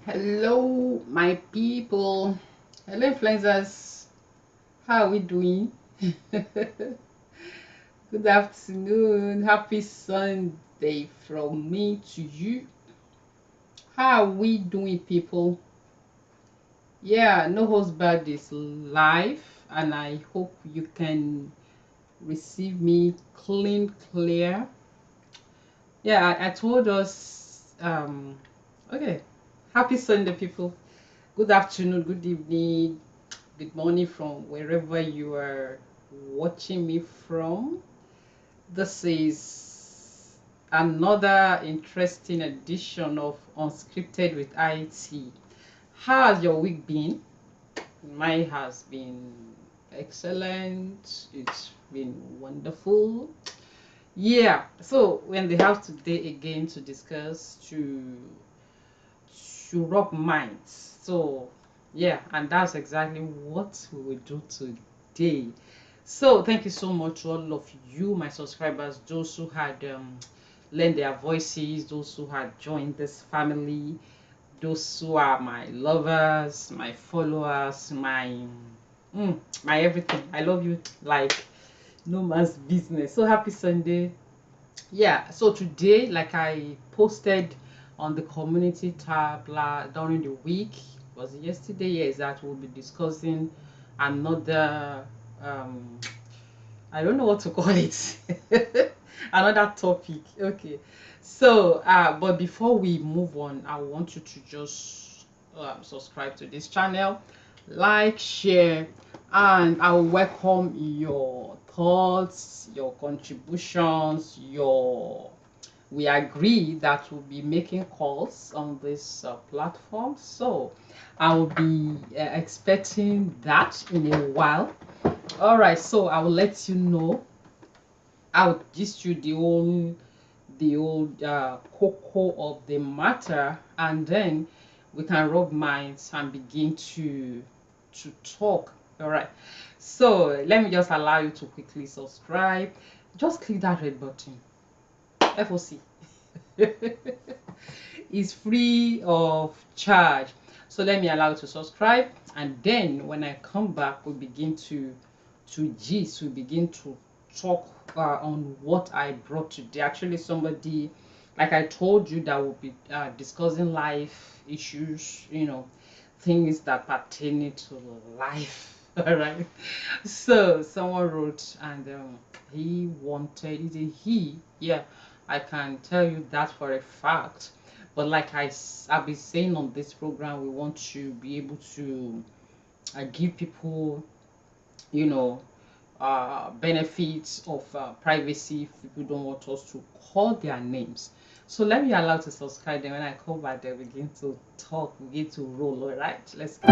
Hello, my people. Hello, influencers. How are we doing? Good afternoon. Happy Sunday from me to you. How are we doing, people? Yeah, No Host Bad is live, and I hope you can receive me clear. Yeah, I told us. Okay. Happy Sunday, people. Good afternoon, good evening, good morning from wherever you are watching me from. This is another interesting edition of Unscripted with IT. How has your week been? Mine has been excellent. It's been wonderful. Yeah, so when they have today again to discuss to rub minds. So yeah, and that's exactly what we will do today. So thank you so much to all of you, my subscribers, those who had lent their voices, those who had joined this family, those who are my lovers, my followers, my everything. I love you like no man's business. So happy Sunday. Yeah, so today, like I posted on the community tab during the week, was it yesterday? Yes, that we'll be discussing another I don't know what to call it. Another topic. Okay. So but before we move on, I want you to just subscribe to this channel, like, share, and I will welcome your thoughts, your contributions, your we agree that we'll be making calls on this platform. So I will be expecting that in a while. All right, so I will let you know. I'll gist you the old cocoa of the matter, and then we can rub minds and begin to talk. All right. So let me just allow you to quickly subscribe. Just click that red button. FOC. Is free of charge. So let me allow you to subscribe, and then when I come back, we begin to gist. We begin to talk on what I brought today. Actually, somebody, like I told you, that will be discussing life issues. Things that pertain to life. All right. So someone wrote, and he wanted. Is it he? Yeah, I can tell you that for a fact. But like I've been saying on this program, we want to be able to give people, you know, benefits of privacy if people don't want us to call their names. So let me allow to subscribe. Then when I come back, they begin to talk, begin to roll. All right, let's go.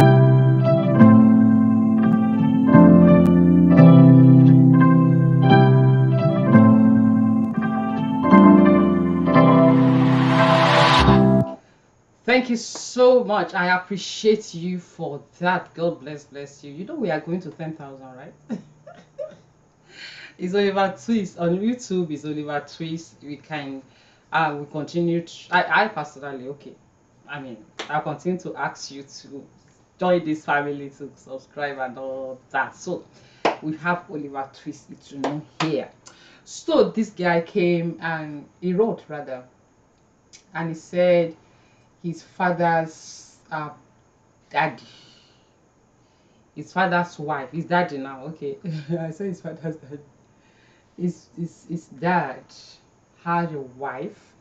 Thank you so much. I appreciate you for that. God bless you. You know we are going to 10,000, right? It's Oliver Twist on YouTube. It's Oliver Twist. We continue. I personally, okay. I mean, I'll continue to ask you to join this family, to subscribe and all that. So we have Oliver Twist to know here. So this guy came and he wrote rather, and he said his father's daddy, his father's wife, his daddy now. Okay, I said his father's daddy. His dad had a wife,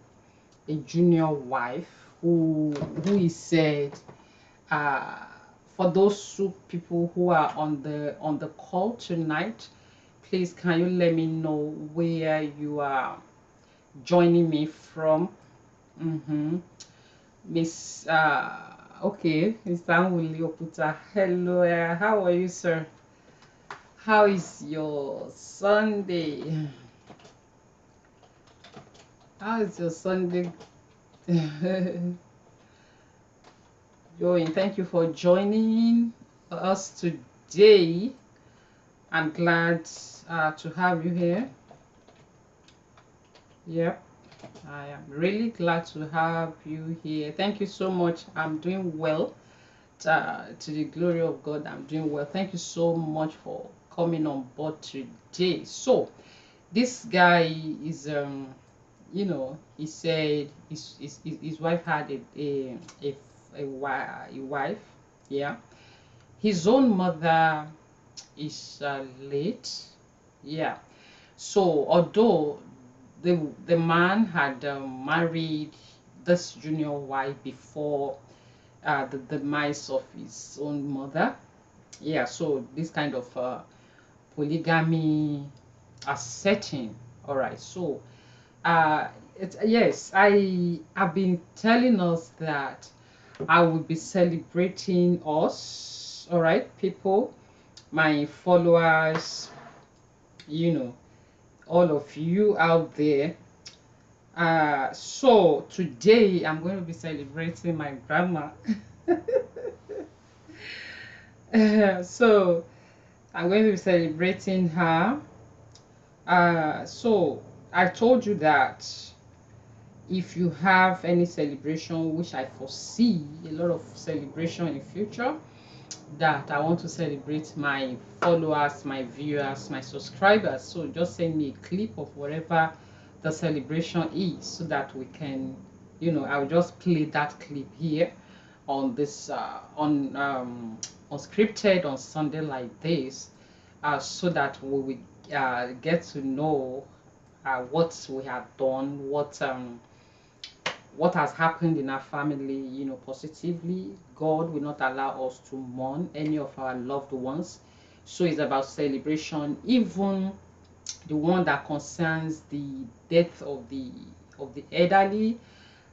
a junior wife, who he said, uh, for those people who are on the call tonight, please can you let me know where you are joining me from? Mm-hmm. Miss okay, Mr. Anwuli Oputa. Hello, how are you, sir? How is your Sunday? How is your Sunday going? Thank you for joining us today. I'm glad to have you here. Yep. I am really glad to have you here. Thank you so much. I'm doing well. To the glory of God, I'm doing well. Thank you so much for coming on board today. So, this guy is, he said his wife had a wife. Yeah. His own mother is late. Yeah. So, although the man had married this junior wife before the demise of his own mother. Yeah, so this kind of polygamy are setting. All right, so uh, yes, I have been telling us that I will be celebrating us. All right, people, my followers, you know, all of you out there. So today I'm going to be celebrating my grandma. So I'm going to be celebrating her. So I told you that if you have any celebration, which I foresee a lot of celebration in future, that I want to celebrate my followers, my viewers, my subscribers. So just send me a clip of whatever the celebration is, so that we can, I'll just play that clip here on this unscripted on Sunday like this, so that we will get to know what we have done, what has happened in our family, positively. God will not allow us to mourn any of our loved ones. So it's about celebration, even the one that concerns the death of the elderly.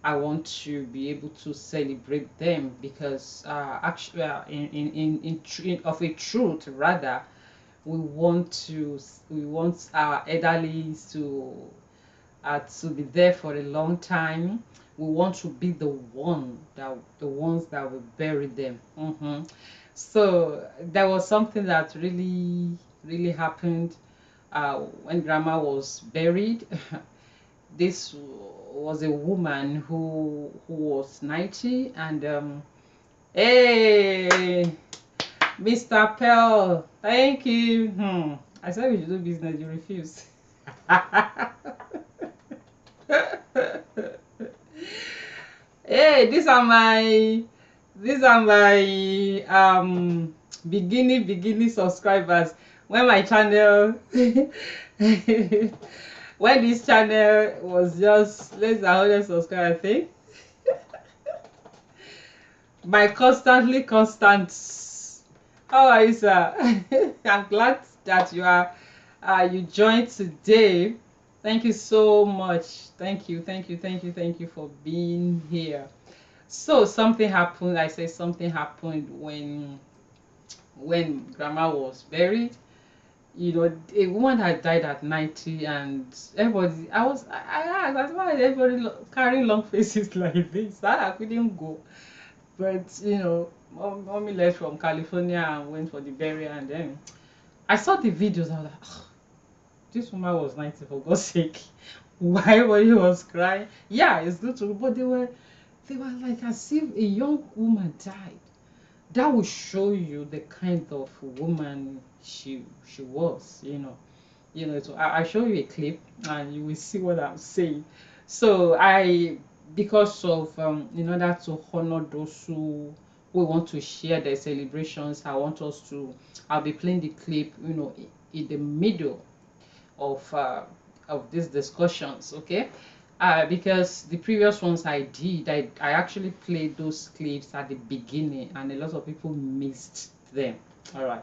I want to be able to celebrate them, because actually, of a truth, rather, we want our elderly to be there for a long time. We want to be the ones that will bury them. So there was something that really happened when grandma was buried. This was a woman who was 90, and hey, Mr. Pearl, thank you. I said we should do business, you refuse. Hey, these are my beginning subscribers. When my channel when this channel was just less than 100 subscribers, I think. My constantly constant. How are you, sir? I'm glad that you joined today. Thank you so much. Thank you for being here. So something happened. I say something happened when grandma was buried. A woman had died at 90, and everybody, I asked, that's why everybody carrying long faces like this. I couldn't go. But mommy left from California and went for the burial, and then I saw the videos. I was like, "Ugh, this woman was 90, for God's sake." Why everybody was crying? Yeah, it's good to, but they were like as if a young woman died. That will show you the kind of woman she was. So I show you a clip and you will see what I'm saying. So because of in order to honor those who want to share their celebrations, I'll be playing the clip, in the middle of these discussions, okay? Because the previous ones I actually played those clips at the beginning, and a lot of people missed them. All right,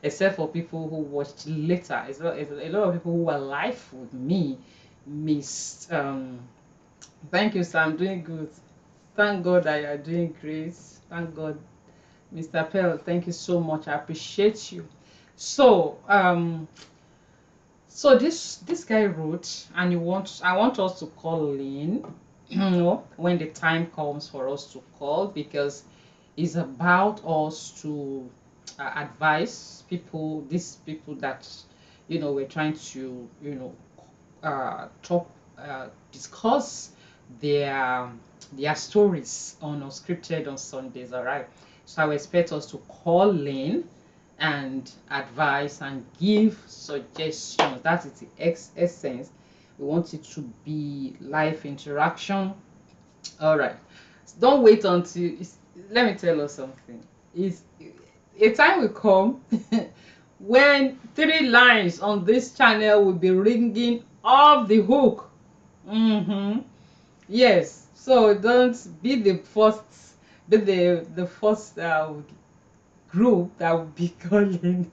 except for people who watched later. It's a lot of people who were live with me missed. Thank you, sir. I'm doing good. Thank God that you are doing great. Thank God, Mr. Pell. Thank you so much. I appreciate you. So, this guy wrote, and I want us to call in, when the time comes for us to call, because it's about us to advise these people that we're trying to talk discuss their their stories on Unscripted on Sundays. All right. So I will expect us to call in and advise and give suggestions. That is the essence. We want it to be live interaction. All right. Don't wait until. Let me tell you something. Is a time will come when three lines on this channel will be ringing off the hook. Yes. So don't be the first. Be the first group that will be calling.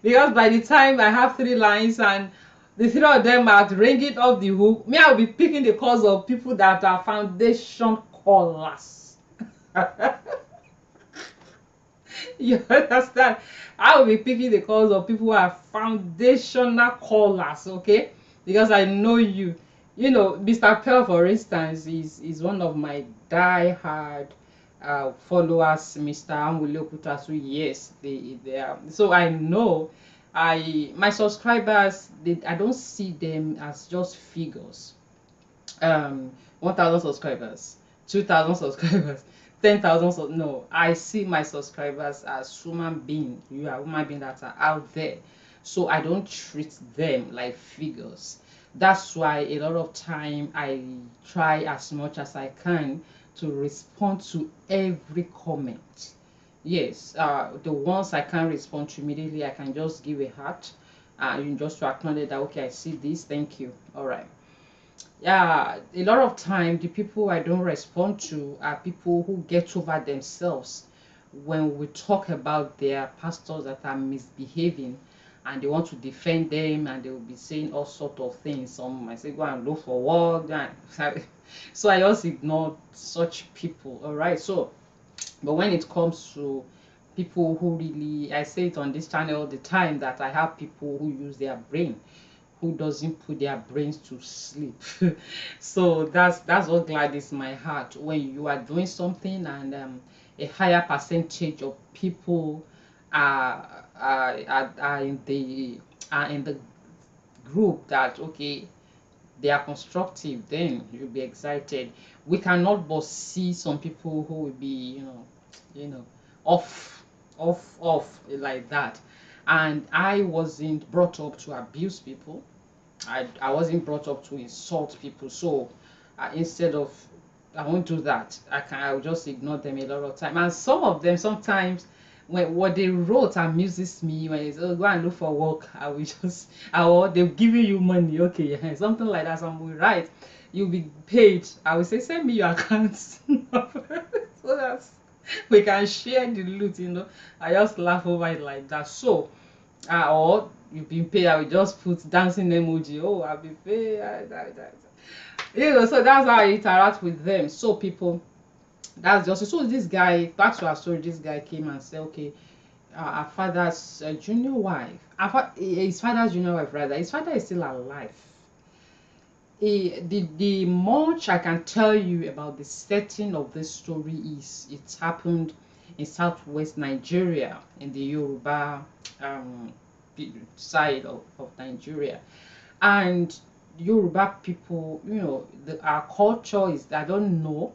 Because by the time I have three lines and the three of them are ringing off the hook, me, I'll be picking the calls of people that are foundation callers. You understand? I will be picking the calls of people who are foundational callers, okay? Because I know you. You know, Mr. Pell, for instance, is one of my die-hard followers. Mr. Amwile Okutasu, yes, they are. So I know, my subscribers, I don't see them as just figures. 1,000 subscribers, 2,000 subscribers, 10,000. No, I see my subscribers as human being. You are human being that are out there. So I don't treat them like figures. That's why a lot of time I try as much as I can to respond to every comment. Yes, the ones I can't respond to immediately, I can just give a heart. You just to acknowledge that, okay, I see this, thank you. All right. Yeah, a lot of time the people I don't respond to are people who get over themselves when we talk about their pastors that are misbehaving, and they want to defend them, and they will be saying all sort of things. Some might say go and look for work, so I just ignore such people. All right. So but when it comes to people who really, I say it on this channel all the time, that I have people who use their brain, who doesn't put their brains to sleep. So that's what gladdens my heart, when you are doing something and a higher percentage of people are in the group that, okay, they are constructive, then you'll be excited. We cannot but see some people who will be, you know, off, off like that. And I wasn't brought up to abuse people. I wasn't brought up to insult people. So instead of, I won't do that. I'll just ignore them a lot of time. And some of them sometimes, when what they wrote amuses me, when it's, oh, go and look for work, I will just, they're giving you money, okay, yeah, something like that. Some will write, you'll be paid. I will say, send me your account number so that we can share the loot, I just laugh over it like that. So or you've been paid, I will just put dancing emoji. Oh, I've been paid. So that's how I interact with them. So people, that's just so. This guy, back to our story. This guy came and said, okay, our father's junior wife, his father's junior wife, rather, his father is still alive. The much I can tell you about the setting of this story is, it happened in southwest Nigeria, in the Yoruba um, side of Nigeria. And Yoruba people, our culture is, I don't know,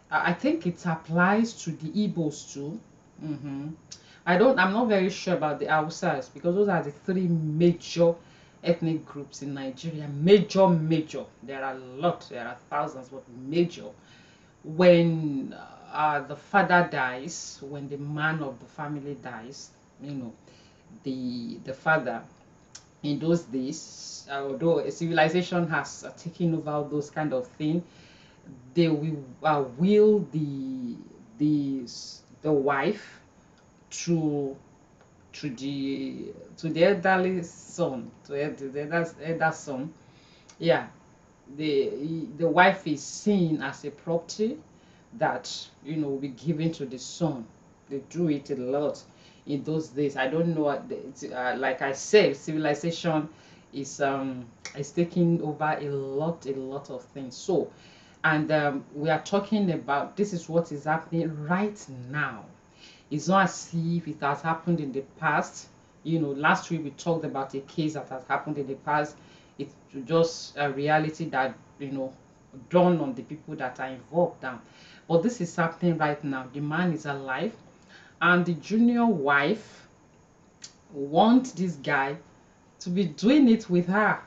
I think it applies to the Igbos too. hmm I'm not very sure about the Hausas, because those are the three major ethnic groups in Nigeria. Major. There are a lot, there are thousands, but major. When the father dies, when the man of the family dies, the father, in those days, although a civilization has taken over all those kind of things, they will the the wife to the elderly son, to the elder son. Yeah, the wife is seen as a property that will be given to the son. They do it a lot in those days. I don't know what like I said, civilization is taking over a lot of things. So, and we are talking about, this is what is happening right now. It's not as if it has happened in the past. Last week we talked about a case that has happened in the past. It's just a reality that dawn on the people that are involved now. But this is happening right now. The man is alive, and the junior wife wants this guy to be doing it with her.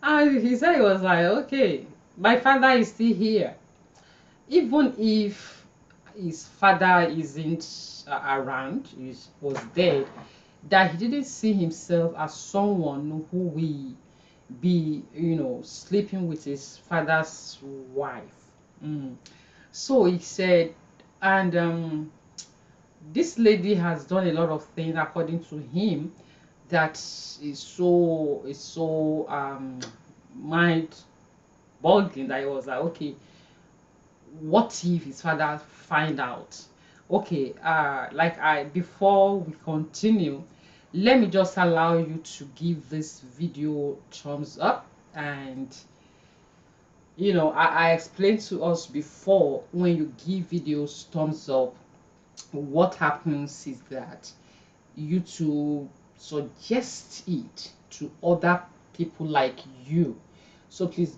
And he said he was like, okay, my father is still here. Even if his father isn't around, he was dead, that he didn't see himself as someone who will be, sleeping with his father's wife. Mm. So he said, and this lady has done a lot of things according to him that is so mind boggling, that he was like, okay, what if his father find out? Okay, like I before we continue, let me just allow you to give this video thumbs up. And I explained to us before, when you give videos thumbs up, what happens is that YouTube suggest it to other people like you. So please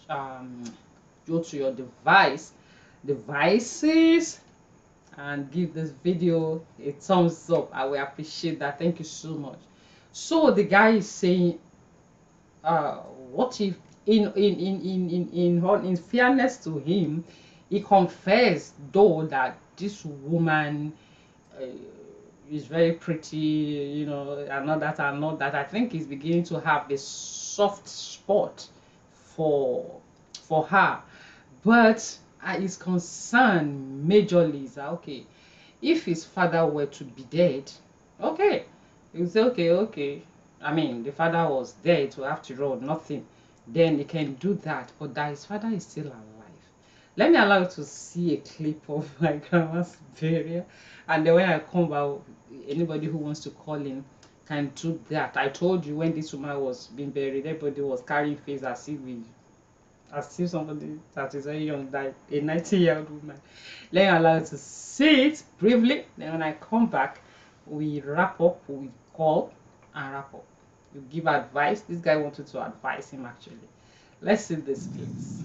um go to your devices, and give this video a thumbs up. I will appreciate that. Thank you so much. So the guy is saying, what if, in fairness to him, he confessed though that this woman uh, is very pretty, and all that. I think he's beginning to have a soft spot for her. But his concern majorly is that, okay, if his father were to be dead, okay, he would say, okay, okay. I mean, the father was dead, so after all, nothing. Then he can do that, but that his father is still alive. Let me allow you to see a clip of my grandma's burial, and then when I come back, anybody who wants to call in can do that. I told you, when this woman was being buried, everybody was carrying face as if somebody that is very young, like a 90-year-old woman. Let me allow you to see it briefly. Then when I come back, we wrap up, we call and wrap up. You give advice. This guy wanted to advise him actually. Let's see this, please.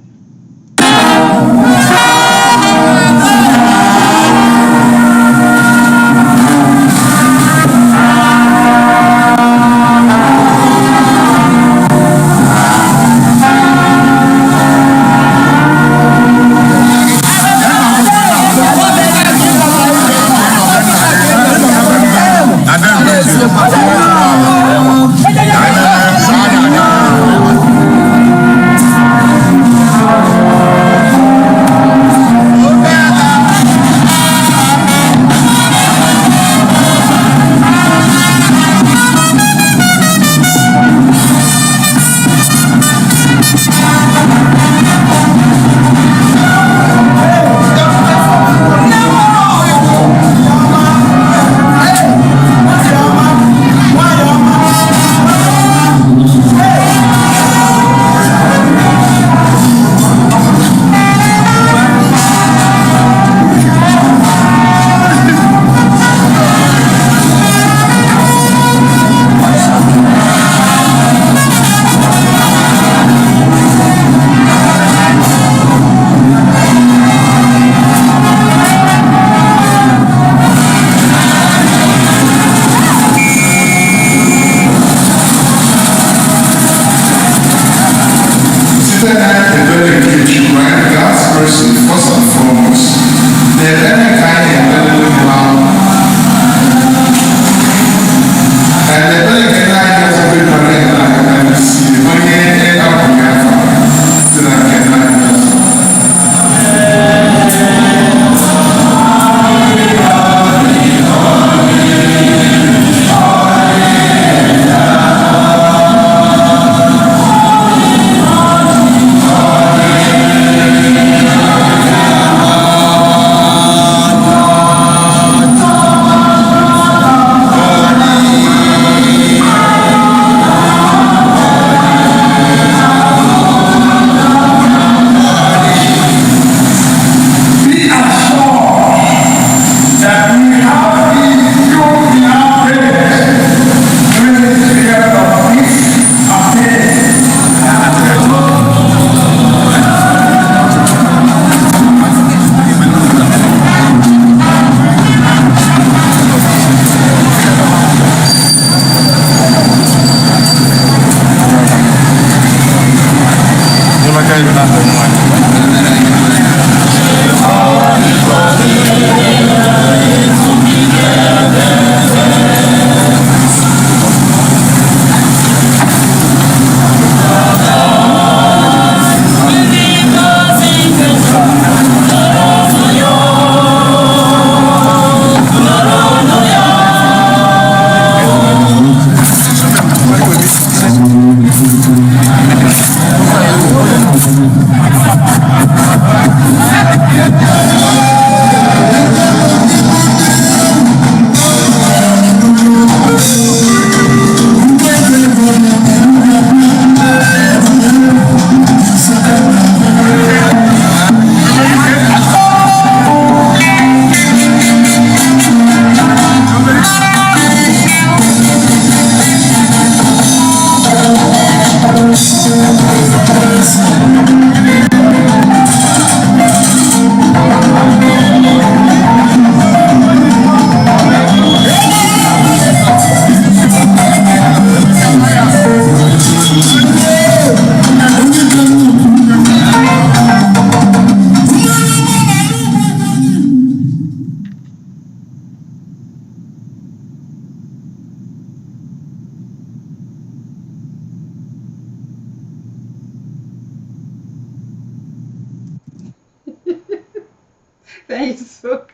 Thank you so,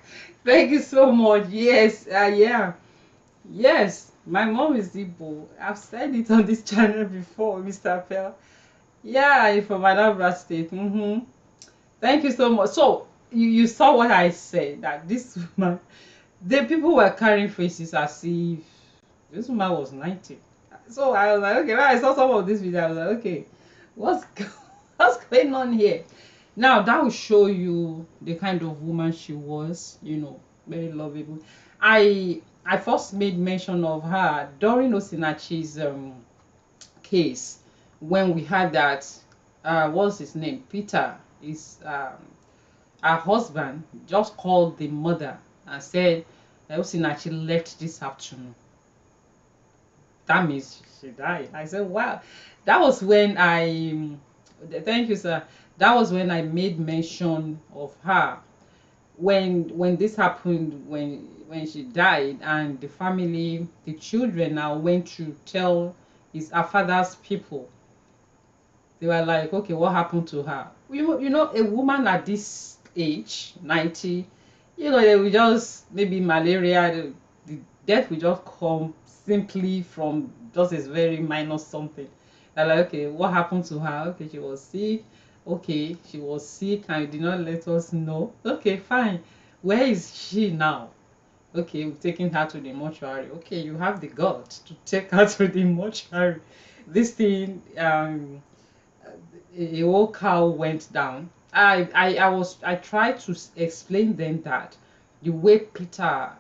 thank you so much. Yes, yeah, yes. My mom is Igbo. I've said it on this channel before, Mr. Pell. Yeah, I'm from Anambra State. Thank you so much. So you saw what I said, that this woman, the people were carrying faces as if this woman was 90. So I was like, okay, when I saw some of this video, I was like, okay, what's what's going on here? Now that will show you the kind of woman she was, very lovable. I first made mention of her during Osinachi's case, when we had that what's his name? Peter is her husband just called the mother and said Osinachi left this afternoon. That means she died. I said, wow. That was when thank you, sir. That was when I made mention of her. When this happened, when she died, and the family, the children now went to tell her father's people. They were like, okay, what happened to her? A woman at this age, 90, they will just, maybe malaria, the death will just come simply from just a very minor something. They're like, okay, what happened to her? Okay, she was sick. Okay, she was sick and you did not let us know. Okay, fine. Where is she now? Okay, we've taken her to the mortuary. Okay, you have the guts to take her to the mortuary. This thing, a whole cow went down. I tried to explain them that the way Peter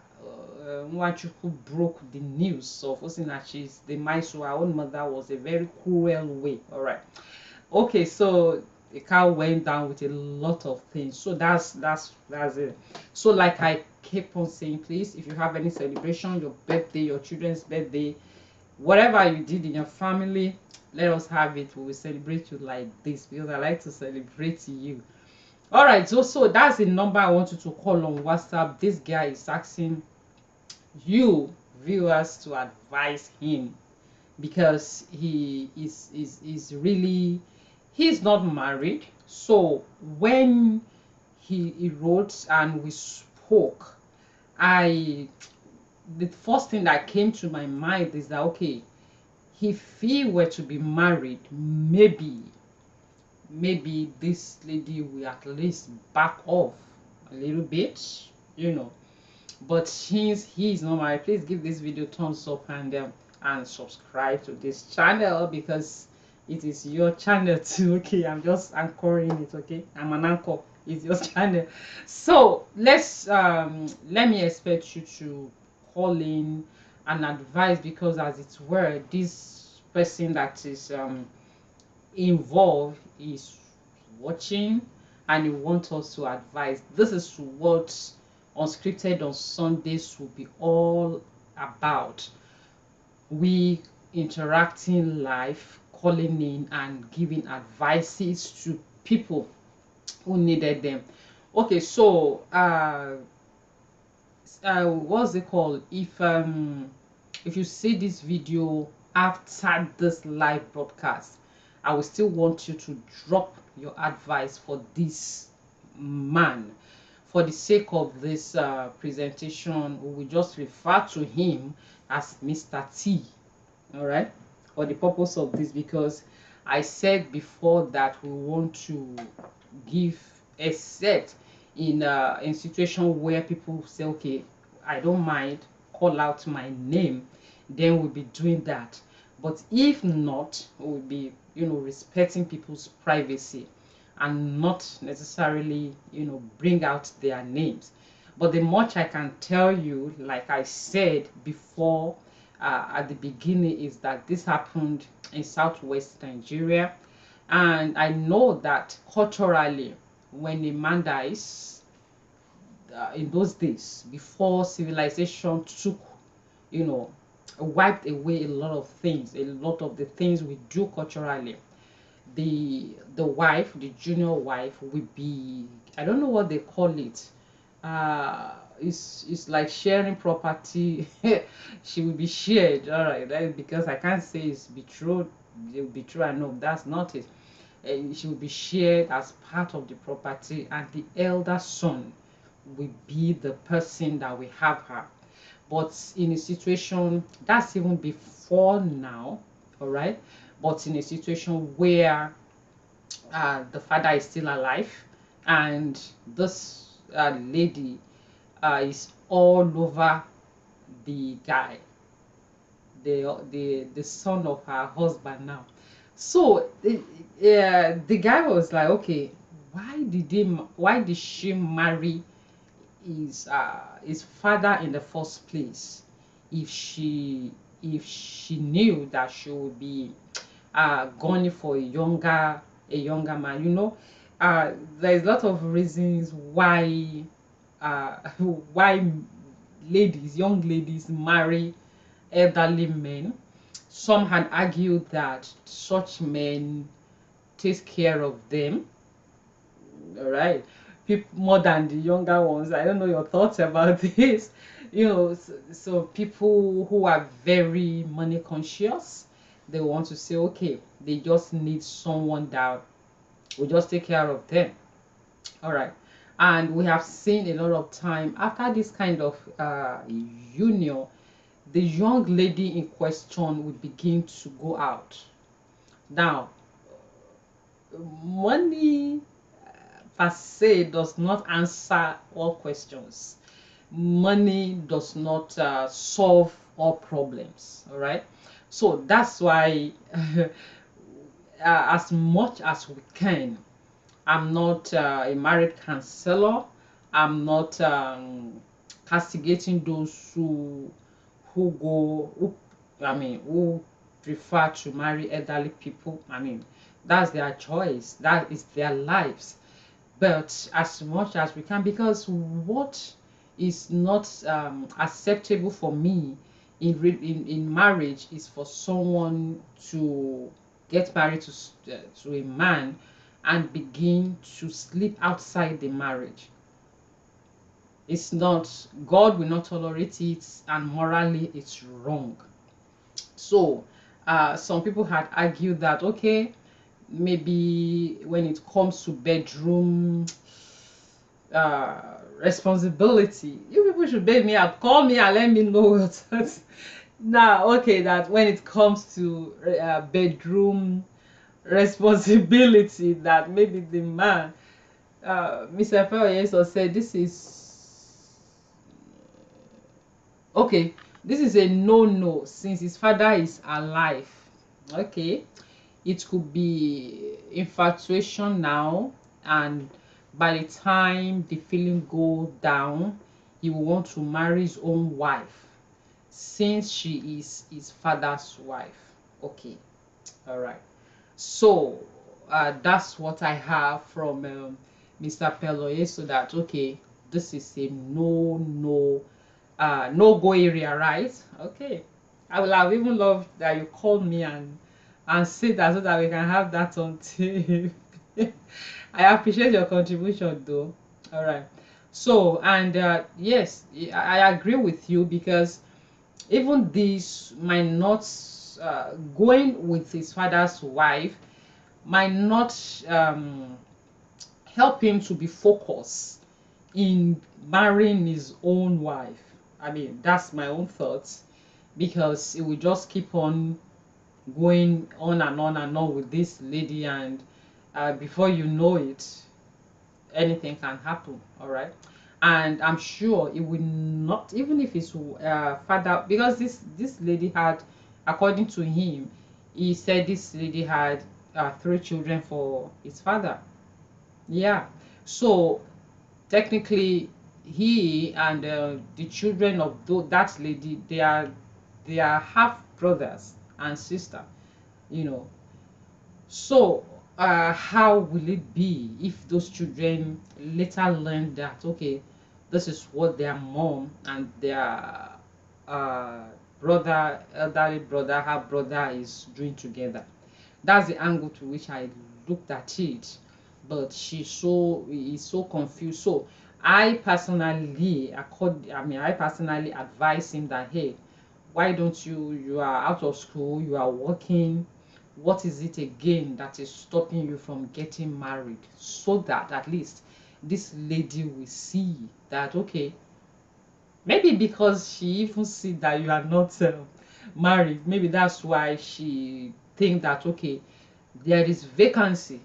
Nwachukwu broke the news of Osinachi's demise to our own mother was a very cruel way. All right. Okay, so the cow went down with a lot of things. So that's it. So like I kept on saying, please, if you have any celebration, your birthday, your children's birthday, whatever you did in your family, let us have it. We will celebrate you like this, because I like to celebrate you. All right, so that's the number I want you to call on WhatsApp. This guy is asking you viewers to advise him, because he is really, he's not married. So when he wrote and we spoke, I the first thing that came to my mind is that, okay, if he were to be married, maybe this lady will at least back off a little bit, you know. But since he is not married, please give this video thumbs up and subscribe to this channel, because it is your channel too. Okay, I'm just anchoring it. Okay, I'm an anchor. It's your channel. So let me expect you to call in and advise, because as it were, this person that is involved is watching and you want us to advise. This is what Unscripted on Sundays will be all about. We interacting live, calling in and giving advices to people who needed them. Okay, so what's it called? If you see this video after this live broadcast, I will still want you to drop your advice for this man. For the sake of this presentation, we will just refer to him as Mr. T. All right, for the purpose of this, because I said before that we want to give, except in situation where people say, okay, I don't mind, call out my name, then we'll be doing that. But if not, we'll be, respecting people's privacy and not necessarily, bring out their names. But the much I can tell you, like I said before, at the beginning is that this happened in southwest Nigeria, and I know that culturally, when a man dies, in those days before civilization took, you know, wiped away a lot of things, a lot of the things we do culturally, the wife, the junior wife, will be, I don't know what they call it, it's like sharing property. She will be shared, all right, because I can't say it's betrothed, it will be true, I know that's not it. She will be shared as part of the property, and the elder son will be the person that will have her. But in a situation that's even before now, all right, but in a situation where the father is still alive, and this lady is all over the guy, the son of her husband now. So the guy was like, okay, why did she marry his father in the first place, if she knew that she would be going for a younger man, you know. There's a lot of reasons why why young ladies marry elderly men. Some had argued that such men take care of them, all right, people more than the younger ones. I don't know your thoughts about this. You know, so people who are very money conscious, they want to say, okay, they just need someone that will just take care of them, all right. And we have seen a lot of time after this kind of union, the young lady in question will begin to go out. Now, money per se does not answer all questions. Money does not solve all problems, all right. So that's why as much as we can, I'm not a married counselor. I'm not castigating those who go who, I mean, who prefer to marry elderly people. I mean, that's their choice. That is their lives. But as much as we can, because what is not acceptable for me in marriage is for someone to get married to a man and begin to sleep outside the marriage. It's not, God will not tolerate it, and morally it's wrong. So some people had argued that, okay, maybe when it comes to bedroom responsibility, you people should bail me up, call me and let me know what. Now, okay, that when it comes to bedroom responsibility, that maybe the man, Mr. Feoyeso said, this is okay, this is a no since his father is alive. Okay, it could be infatuation now, and by the time the feeling go down, he will want to marry his own wife since she is his father's wife. Okay, all right. So that's what I have from Mr. Peloye. So that, okay, this is a no go area, right? Okay, I will have even loved that you called me and say that so that we can have that on tape. I appreciate your contribution though. All right. So, and yes, I agree with you, because even this might not going with his father's wife might not help him to be focused in marrying his own wife. I mean, that's my own thoughts, because it will just keep on going on and on and on with this lady, and before you know it, anything can happen, all right. And I'm sure it will not, even if his father, because this lady had, according to him, he said this lady had 3 children for his father. Yeah, so technically he and the children of that lady, they are they are half brothers and sister, you know. So how will it be if those children later learn that, okay, this is what their mom and their uh, brother, elderly brother, half brother is doing together? That's the angle to which I looked at it. But she so is so confused. So I personally advise him that, hey, why don't you are out of school, you are working, what is it again that is stopping you from getting married, so that at least this lady will see that, okay, maybe because she even see that you are not married, maybe that's why she think that, okay, there is vacancy.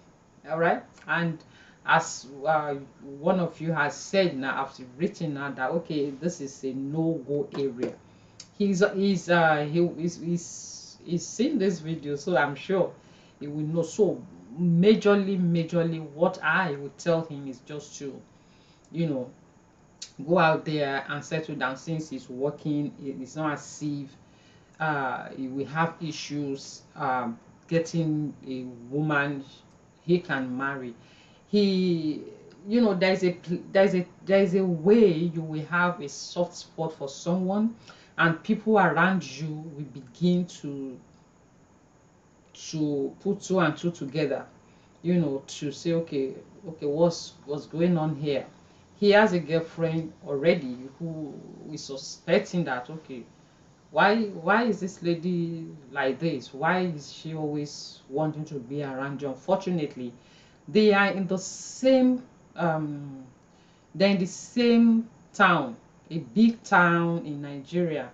All right. And as one of you has said now, I've written now that, okay, this is a no-go area. He's seen this video, so I'm sure he will know. So majorly what I would tell him is just to, you know, go out there and settle down. Since he's working, it's not as if he will have issues getting a woman he can marry. He, you know, there's a way you will have a soft spot for someone, and people around you will begin to put two and two together, you know, to say, okay, what's going on here. He has a girlfriend already who is suspecting that, okay, why is this lady like this? Why is she always wanting to be around you? Unfortunately, they are in the same um they're in the same town, a big town in Nigeria.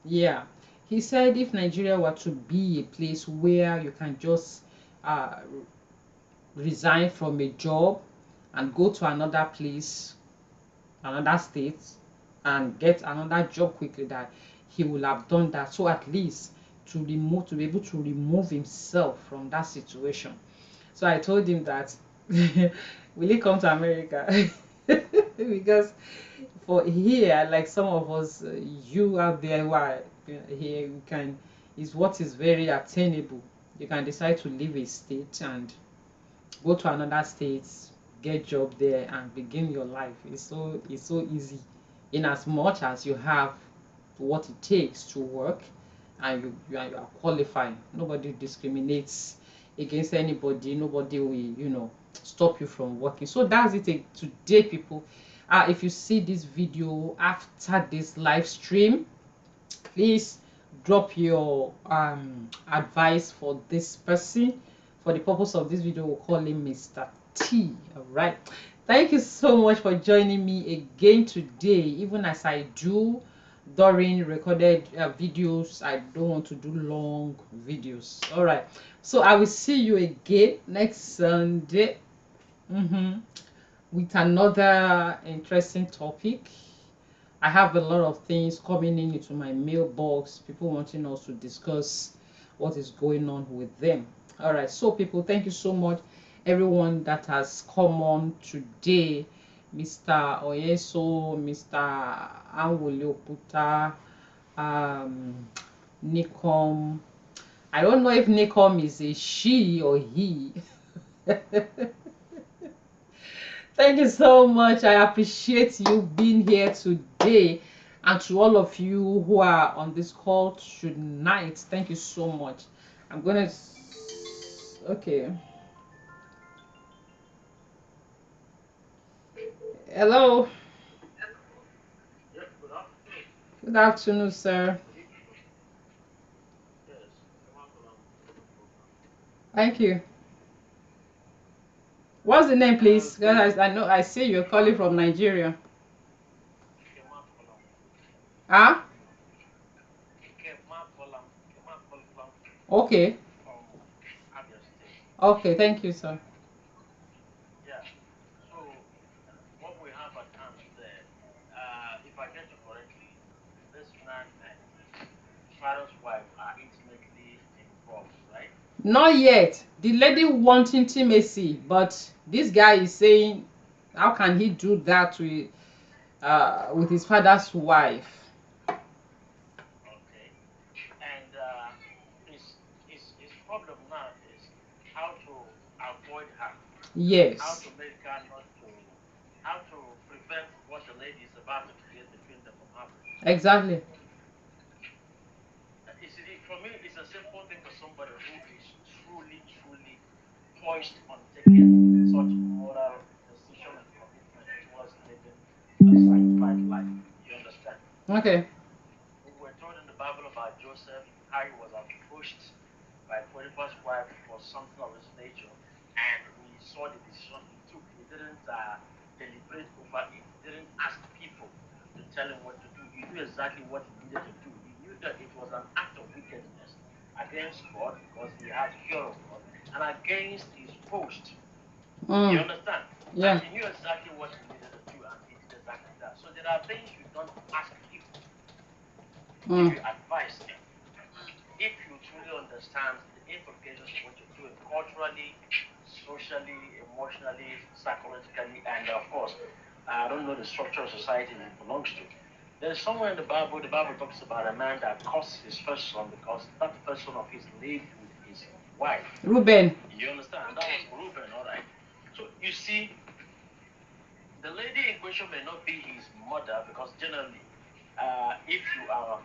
Yeah. He said if Nigeria were to be a place where you can just uh resign from a job and go to another place, another state, and get another job quickly, that he will have done that, so at least to be able to remove himself from that situation. So I told him that will he come to America? Because for here, like some of us, you out there who are here, you can, is what is very attainable. You can decide to leave a state and go to another state, get job there, and begin your life. It's so easy, in as much as you have what it takes to work, and you are qualified. Nobody discriminates against anybody. Nobody will, stop you from working. So that's it today, people. If you see this video after this live stream, please drop your advice for this person. For the purpose of this video, we'll call him Mr. T. All right, thank you so much for joining me again today. Even as I do during recorded videos, I don't want to do long videos. All right, so I will see you again next Sunday, with another interesting topic. I have a lot of things coming in into my mailbox, people wanting us to discuss what is going on with them. All right, so people, thank you so much, everyone that has come on today. Mr. Oyeso, Mr. Anwulioputa, Nikom. I don't know if Nikom is a she or he. Thank you so much. I appreciate you being here today. And to all of you who are on this call tonight, thank you so much. I'm going to... Okay. Hello. Good afternoon, sir. Thank you. What's the name, please? Because I know I see you're calling from Nigeria. Huh? Okay. Okay, thank you, sir. Not yet. The lady wants intimacy, but this guy is saying, how can he do that with his father's wife? problem now is how to avoid her, how Yes. to make her not to, how to prevent what the lady is about to create between them from happening. Exactly. You see, for me, it's a simple thing for somebody who is truly, truly poised on taking such moral decision and commitment towards living a sanctified life. You understand? Okay. We were told in the Bible about Joseph, how he was approached by Potiphar's wife for something of this nature, and we saw the decision he took. He didn't deliberate over it. He didn't ask people to tell him what to do. He knew exactly what he needed to do. He knew that it was an act of wickedness against God because he had fear of God and against his post. You Mm. understand? And Yeah. he knew exactly what he needed to do, and he did exactly that. So there are things you don't ask people to give Mm. you advice in if you truly understand the implications of what you're doing culturally, socially, emotionally, psychologically, and of course, I don't know the structure of society it belongs to. There's somewhere in the Bible talks about a man that cursed his first son because that first son of his lived with his wife. Ruben. You understand? That was Reuben, all right. So you see, the lady in question may not be his mother because generally, if you are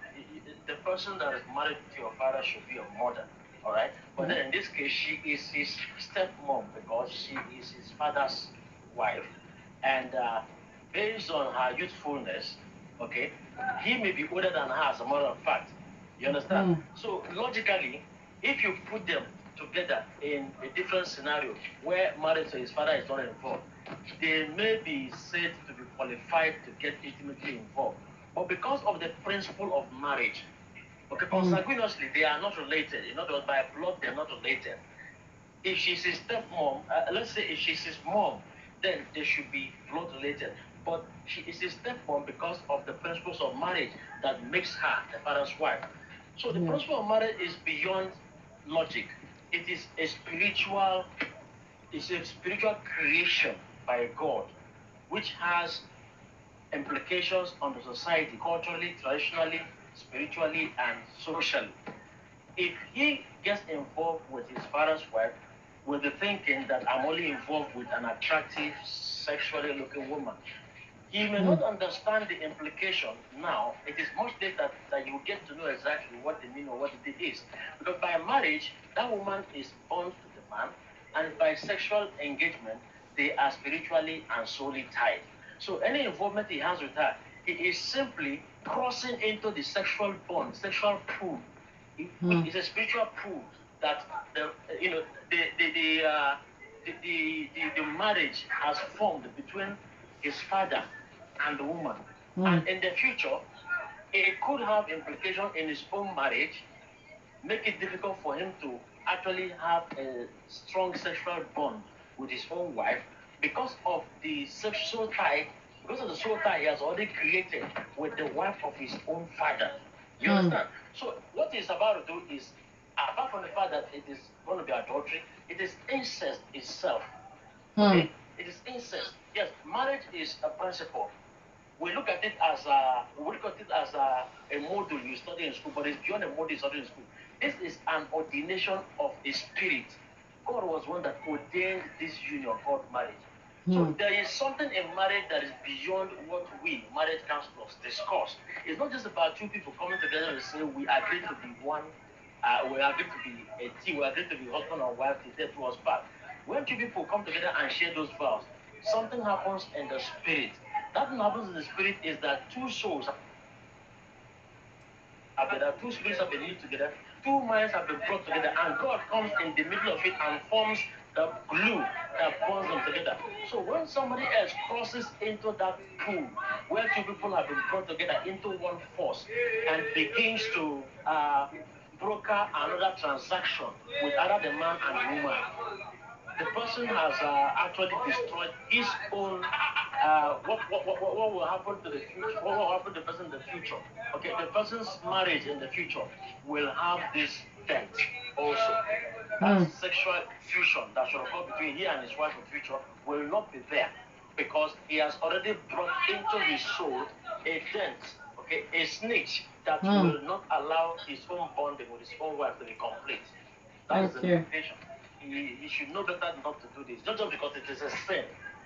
the person that is married to your father should be your mother, all right. But then in this case, she is his stepmom because she is his father's wife, and based on her youthfulness, okay, he may be older than her as a matter of fact. You understand? Mm. So logically, if you put them together in a different scenario where marriage to his father is not involved, they may be said to be qualified to get intimately involved. But because of the principle of marriage, okay, Mm. consanguineously, they are not related. In other words, by blood, they're not related. If she's his stepmom, let's say if she's his mom, then they should be blood related. But she is his stepmom because of the principles of marriage that makes her the father's wife. So the Yeah. principle of marriage is beyond logic. It is a spiritual, it's a spiritual creation by God, which has implications on the society, culturally, traditionally, spiritually, and socially. If he gets involved with his father's wife with the thinking that I'm only involved with an attractive, sexually looking woman, he may Mm. not understand the implication now. It is much later that you get to know exactly what the meaning of what it is. Because by marriage, that woman is bound to the man, and by sexual engagement, they are spiritually and soully tied. So any involvement he has with her, he is simply crossing into the sexual bond, sexual pool, which Mm. is a spiritual pool that the you know the marriage has formed between his father and the woman. Mm. And in the future, it could have implications in his own marriage, make it difficult for him to actually have a strong sexual bond with his own wife because of the sexual tie, because of the soul tie he has already created with the wife of his own father. You Mm. understand? So what he's about to do is, apart from the fact that it is going to be adultery, it is incest itself. Mm. Okay? It is incest. Yes, marriage is a principle. We look at it as a module you study in school, but it's beyond a module you study in school. This is an ordination of a spirit. God was one that ordained this union called marriage. So Mm. there is something in marriage that is beyond what we marriage counselors discuss. It's not just about two people coming together and saying we agree to be one, we agree to be a team, we agree to be husband and wife till death do us part. When two people come together and share those vows, something happens in the spirit. That thing happens in the spirit is that two souls have been together, two spirits have been knit together, two minds have been brought together, and God comes in the middle of it and forms the glue that bonds them together. So when somebody else crosses into that pool where two people have been brought together into one force and begins to broker another transaction with either the man and the woman, the person has actually destroyed his own. What will happen to the future? What will happen to the person in the future? Okay, the person's marriage in the future will have this dent also. That Mm. sexual fusion that should occur between he and his wife in the future will not be there because he has already brought into his soul a dent, okay, a snitch that Mm. will not allow his own bonding with his own wife to be complete. That is the Okay. limitation. He should know better not to do this, not just because it is a sin,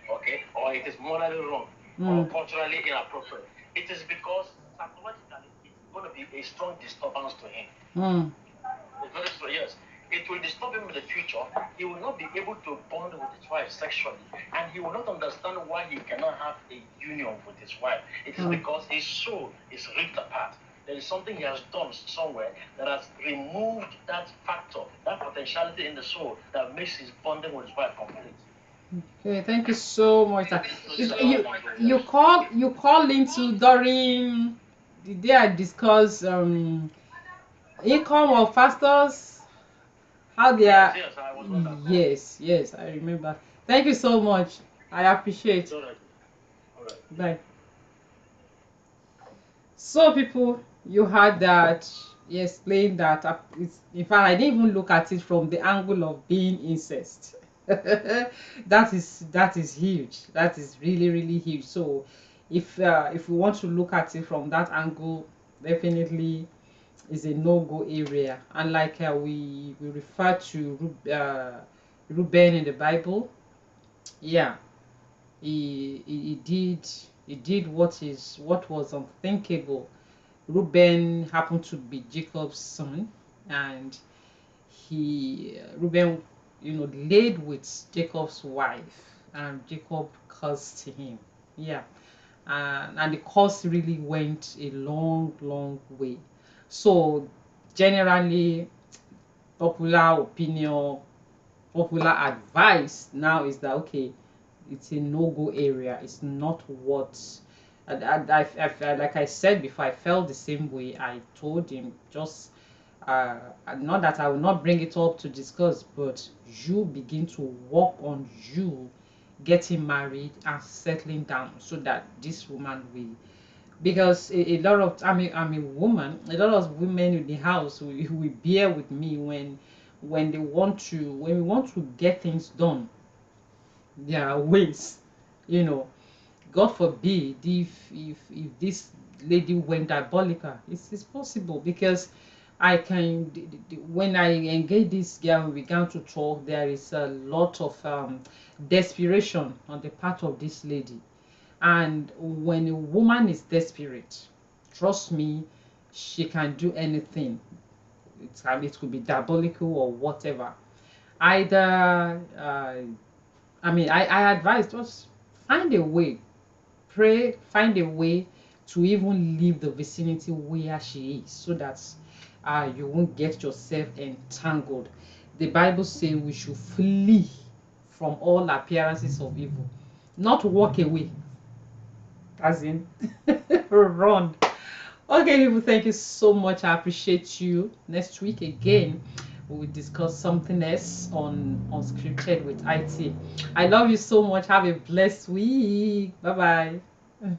okay, or it is morally wrong or Mm. culturally inappropriate. It is because psychologically it's going to be a strong disturbance to him. Mm. It's very strong, yes. It will disturb him in the future. He will not be able to bond with his wife sexually, and he will not understand why he cannot have a union with his wife. It is Mm. because his soul is ripped apart. There is something he has done somewhere that has removed that factor, that potentiality in the soul that makes his bonding with his wife complete. Okay, thank you so much, sir. So You this is you our you yes. call into during the day I discuss income of pastors, how they Yes, are. yes, I was on that call. Yes, yes, I remember. Thank you so much. I appreciate. All right. All right. Bye. So people, you heard that. He explained that. In fact, I didn't even look at it from the angle of being incest. That is huge. That is really really huge. So, if we want to look at it from that angle, definitely is a no-go area. And like we refer to Reuben in the Bible, yeah, he did what was unthinkable. Reuben happened to be Jacob's son, and Reuben, laid with Jacob's wife, and Jacob cursed him. Yeah, and the curse really went a long, long way. So generally, popular opinion, popular advice now is that okay, it's a no-go area. It's not what like I said before. I felt the same way. I told him just not that I will not bring it up to discuss, but you begin to work on you getting married and settling down so that this woman will, because a lot of I'm a woman, a lot of women in the house will bear with me when we want to get things done. There are ways, you know God forbid if this lady went diabolical. It's possible because I can when I engage this girl, we began to talk. There is a lot of desperation on the part of this lady, and when a woman is desperate, trust me, she can do anything. It could be diabolical or whatever. Either I advise just find a way, pray, find a way to even leave the vicinity where she is, so that you won't get yourself entangled. The Bible says we should flee from all appearances of evil, not walk away, as in run. Okay, people, thank you so much. I appreciate you. Next week again, we will discuss something else on unscripted with IT. I love you so much. Have a blessed week. Bye bye.